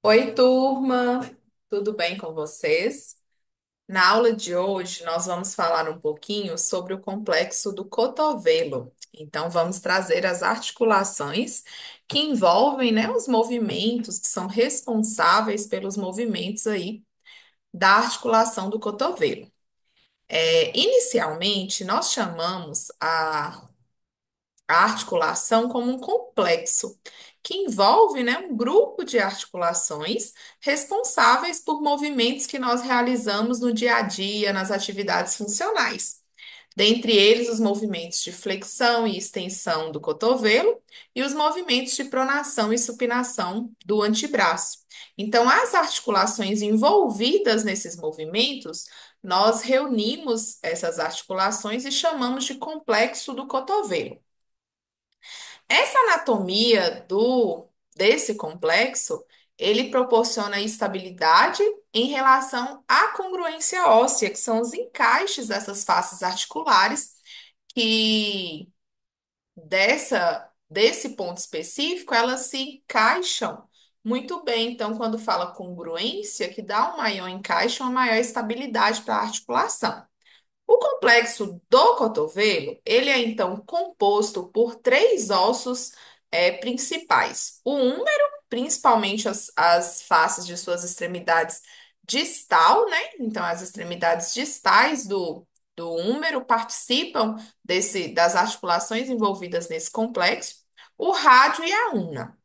Oi, turma! Tudo bem com vocês? Na aula de hoje, nós vamos falar um pouquinho sobre o complexo do cotovelo. Então, vamos trazer as articulações que envolvem, né, os movimentos que são responsáveis pelos movimentos aí da articulação do cotovelo. Inicialmente, nós chamamos a articulação como um complexo, que envolve, né, um grupo de articulações responsáveis por movimentos que nós realizamos no dia a dia, nas atividades funcionais. Dentre eles, os movimentos de flexão e extensão do cotovelo e os movimentos de pronação e supinação do antebraço. Então, as articulações envolvidas nesses movimentos, nós reunimos essas articulações e chamamos de complexo do cotovelo. Essa anatomia do desse complexo, ele proporciona estabilidade em relação à congruência óssea, que são os encaixes dessas faces articulares, que desse ponto específico, elas se encaixam muito bem. Então, quando fala congruência, que dá um maior encaixe, uma maior estabilidade para a articulação. O complexo do cotovelo, ele é então composto por três ossos principais. O húmero, principalmente as faces de suas extremidades distal, né? Então, as extremidades distais do húmero participam das articulações envolvidas nesse complexo. O rádio e a una.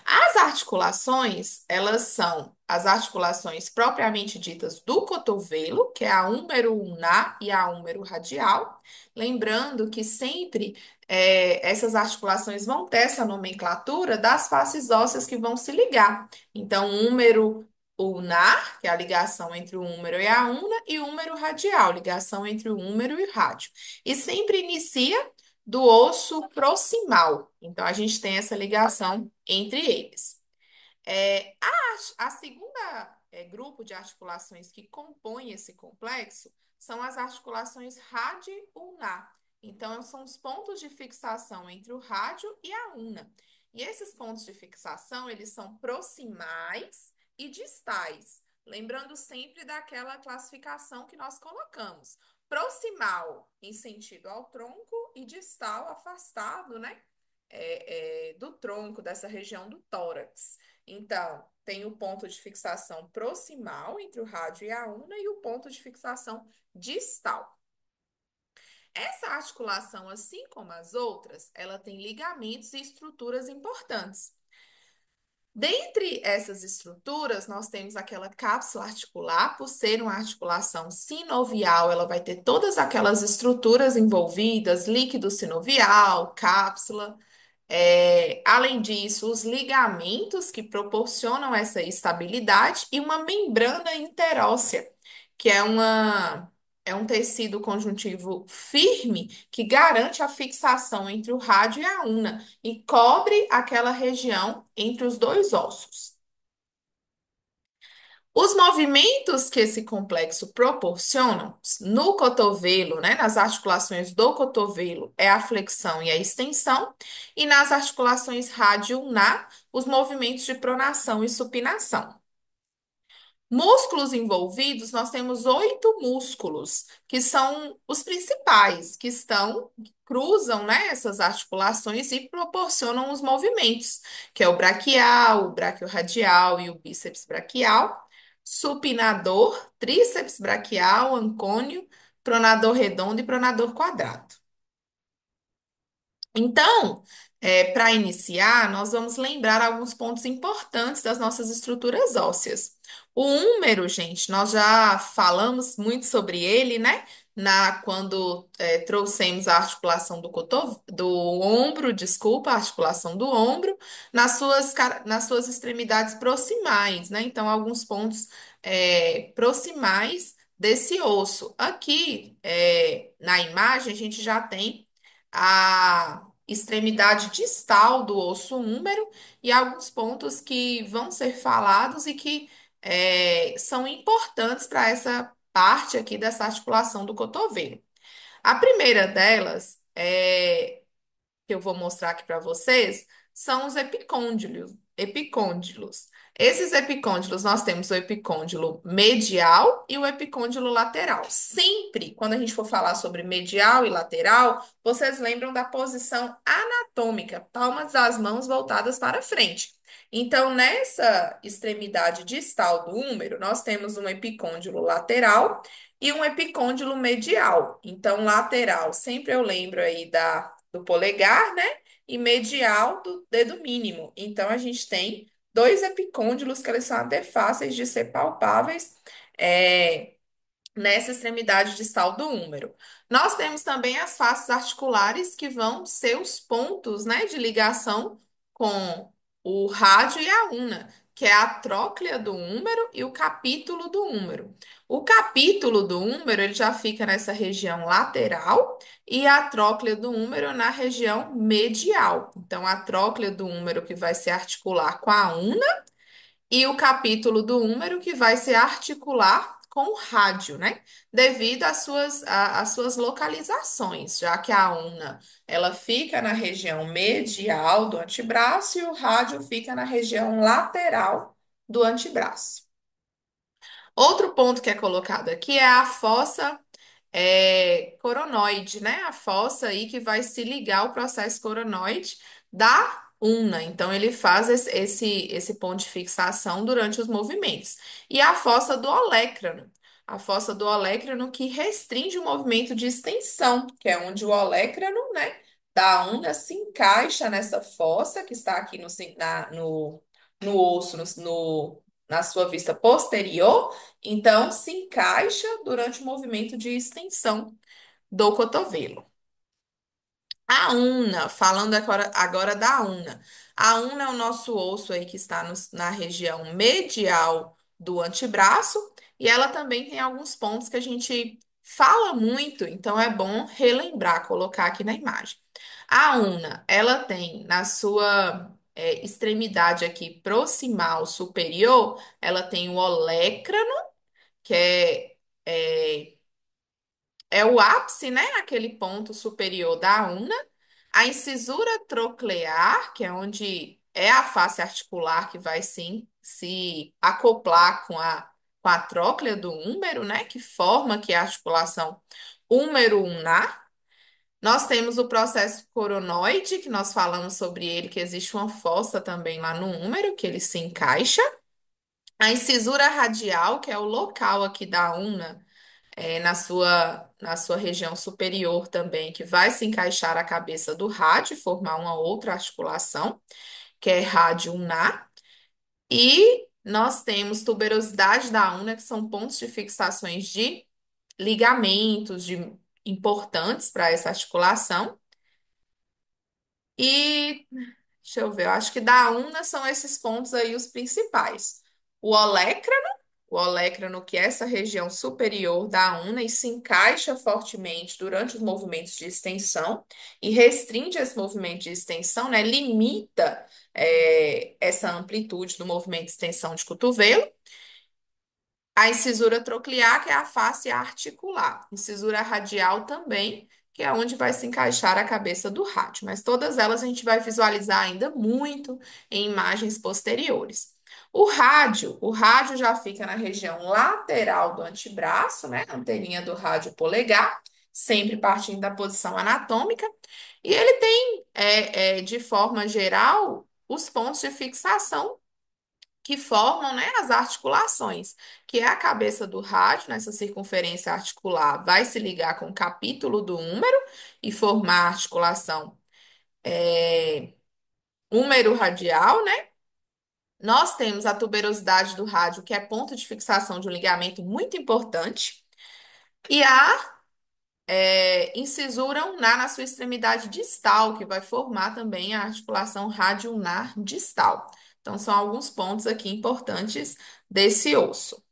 As articulações, elas são as articulações propriamente ditas do cotovelo, que é a húmero ulnar e a húmero radial. Lembrando que sempre essas articulações vão ter essa nomenclatura das faces ósseas que vão se ligar. Então, húmero ulnar, que é a ligação entre o húmero e a una, e húmero radial, ligação entre o húmero e o rádio. E sempre inicia do osso proximal. Então, a gente tem essa ligação entre eles. A segunda grupo de articulações que compõe esse complexo são as articulações radii-ulnar. Então, são os pontos de fixação entre o rádio e a una. E esses pontos de fixação, eles são proximais e distais. Lembrando sempre daquela classificação que nós colocamos. Proximal em sentido ao tronco e distal afastado, né? Do tronco, dessa região do tórax. Então, tem o ponto de fixação proximal entre o rádio e a una e o ponto de fixação distal. Essa articulação, assim como as outras, ela tem ligamentos e estruturas importantes. Dentre essas estruturas, nós temos aquela cápsula articular, por ser uma articulação sinovial, ela vai ter todas aquelas estruturas envolvidas, líquido sinovial, cápsula. Além disso, os ligamentos que proporcionam essa estabilidade e uma membrana interóssea, que é um tecido conjuntivo firme que garante a fixação entre o rádio e a una e cobre aquela região entre os dois ossos. Os movimentos que esse complexo proporciona no cotovelo, né, nas articulações do cotovelo, é a flexão e a extensão, e nas articulações radioulnar, os movimentos de pronação e supinação. Músculos envolvidos, nós temos 8 músculos, que são os principais, que cruzam, né, essas articulações e proporcionam os movimentos, que é o braquial, o braquiorradial e o bíceps braquial, supinador, tríceps braquial, ancônio, pronador redondo e pronador quadrado. Então, para iniciar, nós vamos lembrar alguns pontos importantes das nossas estruturas ósseas. O húmero, gente, nós já falamos muito sobre ele, né? Quando trouxemos a articulação do ombro, desculpa, a articulação do ombro, nas suas extremidades proximais, né? Então, alguns pontos proximais desse osso. Aqui, na imagem, a gente já tem a extremidade distal do osso húmero e alguns pontos que vão ser falados e que são importantes para essa parte aqui dessa articulação do cotovelo. A primeira delas, que eu vou mostrar aqui para vocês, são os epicôndilos. epicôndilos. Esses epicôndilos, nós temos o epicôndilo medial e o epicôndilo lateral. Sempre, quando a gente for falar sobre medial e lateral, vocês lembram da posição anatômica, palmas das mãos voltadas para frente. Então, nessa extremidade distal do húmero, nós temos um epicôndilo lateral e um epicôndilo medial. Então, lateral, sempre eu lembro aí do polegar, né? E medial do dedo mínimo. Então, a gente tem dois epicôndilos que eles são até fáceis de ser palpáveis. É, nessa extremidade distal do húmero. Nós temos também as faces articulares, que vão ser os pontos, né, de ligação com o rádio e a una, que é a tróclea do húmero e o capítulo do húmero. O capítulo do húmero, ele já fica nessa região lateral e a tróclea do húmero na região medial. Então, a tróclea do húmero que vai se articular com a una e o capítulo do húmero que vai se articular com o rádio, né? Devido às suas localizações, já que a una ela fica na região medial do antebraço e o rádio fica na região lateral do antebraço. Outro ponto que é colocado aqui é a fossa coronoide, né? A fossa aí que vai se ligar ao processo coronoide da una. Então, ele faz esse ponto de fixação durante os movimentos. E a fossa do olécrano. A fossa do olécrano que restringe o movimento de extensão, que é onde o olécrano, né, da una se encaixa nessa fossa que está aqui no osso, na sua vista posterior, então se encaixa durante o movimento de extensão do cotovelo. A una, falando agora da una. A una é o nosso osso aí que está na região medial do antebraço e ela também tem alguns pontos que a gente fala muito, então é bom relembrar, colocar aqui na imagem. A una, ela tem na sua extremidade aqui proximal superior, ela tem o olécrano, que é o ápice, né? Aquele ponto superior da una. A incisura troclear, que é onde é a face articular que vai sim se acoplar com a tróclea do húmero, né? Que forma que é a articulação húmero-ulnar. Nós temos o processo coronoide, que nós falamos sobre ele, que existe uma fossa também lá no húmero, que ele se encaixa. A incisura radial, que é o local aqui da una, na sua região superior também, que vai se encaixar a cabeça do rádio e formar uma outra articulação, que é rádio ulnar. E nós temos tuberosidade da una, que são pontos de fixações de ligamentos importantes para essa articulação. E deixa eu ver, eu acho que da una são esses pontos aí os principais. O olécrano, o olécrano que é essa região superior da una e se encaixa fortemente durante os movimentos de extensão e restringe esse movimento de extensão, né? Limita essa amplitude do movimento de extensão de cotovelo. A incisura troclear, que é a face articular. Incisura radial também, que é onde vai se encaixar a cabeça do rádio. Mas todas elas a gente vai visualizar ainda muito em imagens posteriores. O rádio já fica na região lateral do antebraço, né? Anteninha do rádio polegar, sempre partindo da posição anatômica. E ele tem, de forma geral, os pontos de fixação que formam, né, as articulações, que é a cabeça do rádio, nessa circunferência articular, vai se ligar com o capítulo do húmero e formar a articulação húmero-radial, né? Nós temos a tuberosidade do rádio, que é ponto de fixação de um ligamento muito importante, e a incisura ulnar na sua extremidade distal, que vai formar também a articulação radioulnar distal. Então, são alguns pontos aqui importantes desse osso.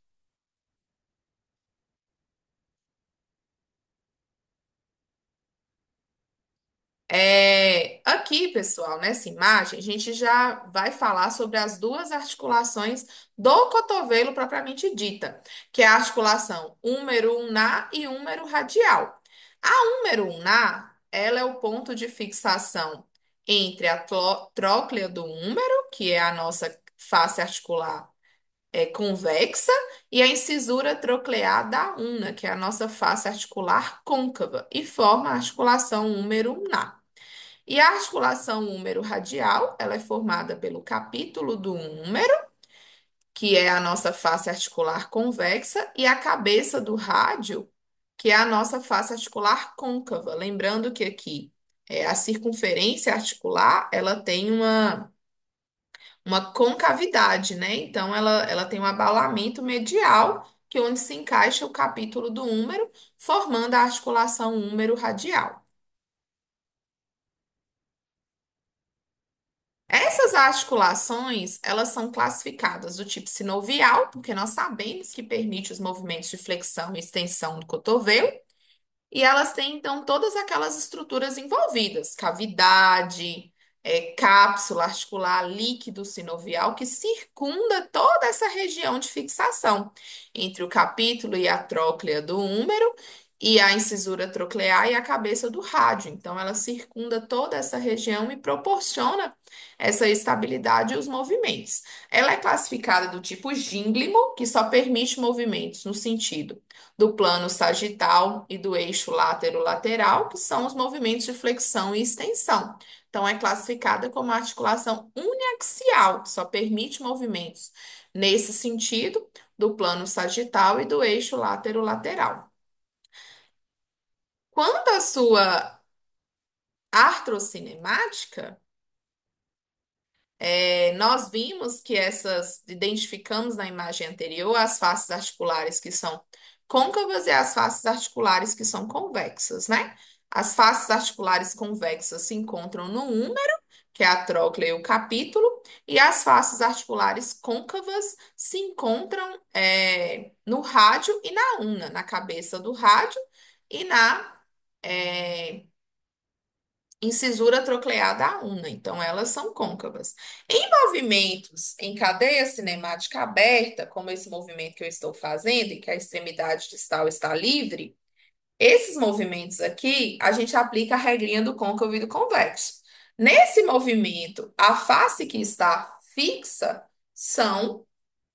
Aqui, pessoal, nessa imagem, a gente já vai falar sobre as duas articulações do cotovelo propriamente dita, que é a articulação húmero-ulnar e húmero-radial. A húmero-ulnar, ela é o ponto de fixação entre a tróclea do húmero que é a nossa face articular convexa, e a incisura troclear da ulna, que é a nossa face articular côncava, e forma a articulação húmero-ulnar. E a articulação húmero-radial, ela é formada pelo capítulo do húmero, que é a nossa face articular convexa, e a cabeça do rádio, que é a nossa face articular côncava. Lembrando que aqui a circunferência articular, ela tem uma concavidade, né? Então, ela tem um abalamento medial, que é onde se encaixa o capítulo do húmero, formando a articulação húmero-radial. Essas articulações, elas são classificadas do tipo sinovial, porque nós sabemos que permite os movimentos de flexão e extensão do cotovelo, e elas têm, então, todas aquelas estruturas envolvidas, cavidade, cápsula articular líquido sinovial, que circunda toda essa região de fixação entre o capítulo e a tróclea do húmero, e a incisura troclear e a cabeça do rádio. Então, ela circunda toda essa região e proporciona essa estabilidade e os movimentos. Ela é classificada do tipo gínglimo, que só permite movimentos no sentido do plano sagital e do eixo látero-lateral, que são os movimentos de flexão e extensão. Então, é classificada como articulação uniaxial, que só permite movimentos nesse sentido do plano sagital e do eixo látero-lateral. Quanto à sua artrocinemática, nós vimos que identificamos na imagem anterior as faces articulares que são côncavas e as faces articulares que são convexas, né? As faces articulares convexas se encontram no húmero, que é a tróclea e o capítulo, e as faces articulares côncavas se encontram, no rádio e na ulna, na cabeça do rádio e na, é, incisura troclear da ulna, então elas são côncavas. Em movimentos em cadeia cinemática aberta, como esse movimento que eu estou fazendo, em que a extremidade distal está livre, esses movimentos aqui, a gente aplica a regrinha do côncavo e do convexo. Nesse movimento, a face que está fixa são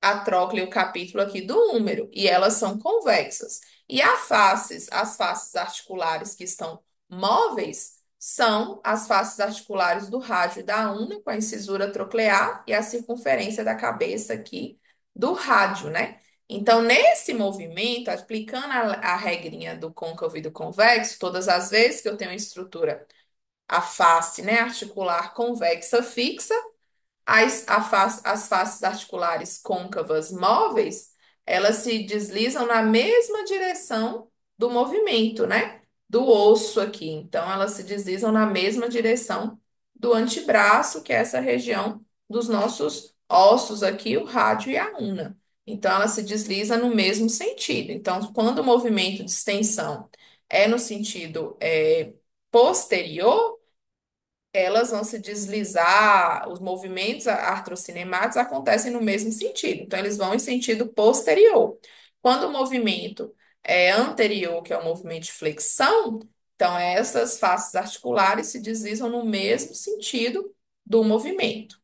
a tróclea e o capítulo aqui do húmero, e elas são convexas. E as faces articulares que estão móveis são as faces articulares do rádio e da ulna, com a incisura troclear e a circunferência da cabeça aqui do rádio, né? Então, nesse movimento, aplicando a regrinha do côncavo e do convexo, todas as vezes que eu tenho uma estrutura, a face, né, articular convexa fixa, as faces articulares côncavas móveis, elas se deslizam na mesma direção do movimento, né? Do osso aqui. Então, elas se deslizam na mesma direção do antebraço, que é essa região dos nossos ossos aqui, o rádio e a ulna. Então, ela se desliza no mesmo sentido. Então, quando o movimento de extensão é no sentido posterior, elas vão se deslizar, os movimentos artrocinemáticos acontecem no mesmo sentido, então eles vão em sentido posterior. Quando o movimento é anterior, que é o movimento de flexão, então essas faces articulares se deslizam no mesmo sentido do movimento.